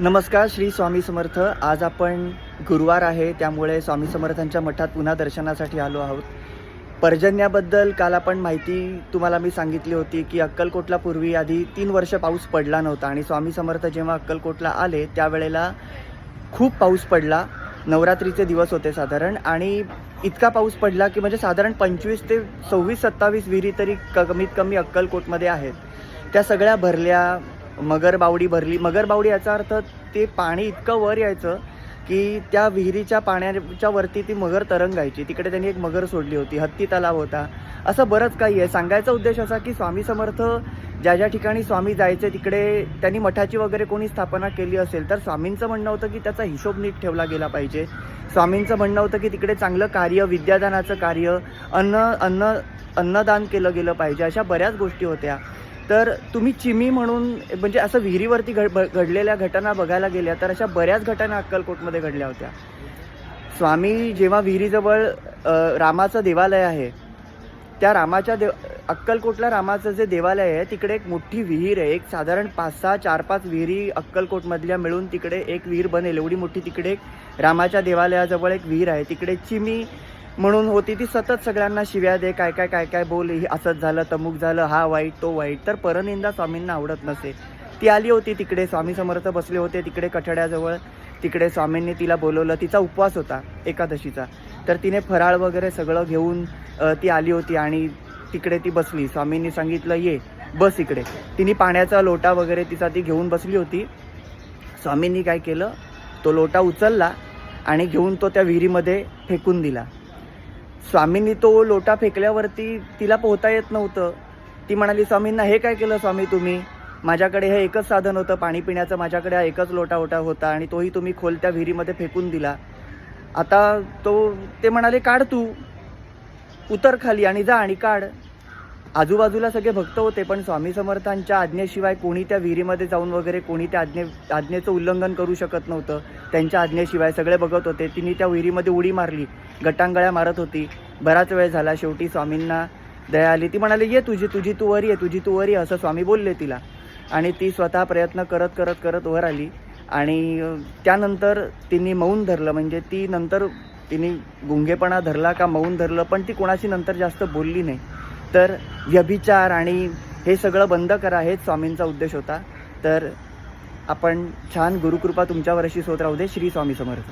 नमस्कार, श्री स्वामी समर्थ. आज आपण गुरुवार आहे, त्यामुळे स्वामी समर्थांच्या मठात पुन्हा दर्शनासाठी आलो आहोत. पर्जन्याबद्दल काल आपण माहिती तुम्हाला मी सांगितली होती की अक्कलकोटला पूर्वी आधी 3 वर्ष पाऊस पडला नव्हता आणि स्वामी समर्थ जेव्हा अक्कलकोटला आले त्यावेळेला खूप पाऊस पडला. नवरात्रीचे दिवस होते साधारण, आणि इतका पाऊस पडला की म्हणजे साधारण 25 ते 26-27 विहिरी तरी कमीत कमी अक्कलकोटमध्ये आहेत. त्या सगळ्या भरल्या. मगरबावडी भरली. मगरबावडी याचा अर्थ ते पाणी इतकं वर यायचं की त्या विहिरीच्या पाण्याच्या वरती ती मगर तरंगायची. तिकडे त्यांनी एक मगर सोडली होती. हत्ती तलाव होता. असं बरंच काही आहे. सांगायचा उद्देश असा की स्वामी समर्थ ज्या ज्या ठिकाणी स्वामी जायचे तिकडे त्यांनी मठाची वगैरे कोणी स्थापना केली असेल तर स्वामींचं म्हणणं होतं की त्याचा हिशोब नीट ठेवला गेला पाहिजे. स्वामींचं म्हणणं होतं की तिकडे चांगलं कार्य, विद्यादानाचं कार्य, अन्नदान केलं गेलं पाहिजे. अशा बऱ्याच गोष्टी होत्या. तर तुम्ही चिमी म्हणून म्हणजे असं विहिरीवरती घडलेल्या घटना बघायला गेल्या तर अशा बऱ्याच घटना अक्कलकोटमध्ये घडल्या होत्या. स्वामी जेव्हा विहिरीजवळ रामाचं देवालय आहे, त्या रामाच्या अक्कलकोटला रामाचं जे देवालय आहे तिकडे एक मोठी विहीर आहे. एक साधारण 5-6, 4-5 विहिरी अक्कलकोटमधल्या मिळून तिकडे एक विहीर बनेल एवढी मोठी तिकडे रामाच्या देवालयाजवळ एक विहीर आहे. तिकडे चिमी म्हणून होती. ती सतत सगळ्यांना शिव्या दे, काय काय काय काय बोल, असंच झालं, तमुक झालं, हा वाईट तो वाईट. तर परनिंदा स्वामींना आवडत नसे. ती आली होती तिकडे. स्वामी समर्थ बसले होते तिकडे कठड्याजवळ. तिकडे स्वामींनी तिला बोलवलं. तिचा उपवास होता एकादशीचा. तर तिने फराळ वगैरे सगळं घेऊन ती आली होती आणि तिकडे ती बसली. स्वामींनी सांगितलं ये बस इकडे. तिने पाण्याचा लोटा वगैरे तिचा ती घेऊन बसली होती. स्वामींनी काय केलं, तो लोटा उचलला आणि घेऊन तो त्या विहिरीमध्ये फेकून दिला. स्वामींनी तो लोटा फेकल्यावरती तिला पोहता येत नव्हतं. ती म्हणाली स्वामींना, हे काय केलं स्वामी तुम्ही? माझ्याकडे हे एकच साधन होतं पाणी पिण्याचं, माझ्याकडे हा एकच लोटा होता आणि तोही तुम्ही खोलत्या विहिरीमध्ये फेकून दिला. आता ते म्हणाले काढ, तू उतर खाली आणि जा आणि काढ. आजूबाजूला सगळे भक्त होते, पण स्वामी समर्थांच्या आज्ञेशिवाय कोणी त्या विहिरीमध्ये जाऊन वगैरे कोणी त्या आज्ञेचं उल्लंघन करू शकत नव्हतं. त्यांच्या आज्ञेशिवाय सगळे बघत होते. तिने त्या विहिरीमध्ये उडी मारली. गटांगळ्या मारत होती. बराच वेळ झाला. शेवटी स्वामींना दया आली. ती म्हणाली ये तुझी तू वर ये असं स्वामी बोलले तिला. आणि ती स्वतः प्रयत्न करत वर आली. आणि त्यानंतर तिने मौन धरलं. म्हणजे ती नंतर तिने गुंगेपणा धरला का मौन धरलं, पण ती कोणाशी नंतर जास्त बोलली नाही. तर व्यभिचार आणि हे सगळं बंद करा, हेच स्वामींचा उद्देश होता. तर आपण छान गुरुकृपा तुमच्यावर अशीच होत राहू दे. श्री स्वामी समर्थ.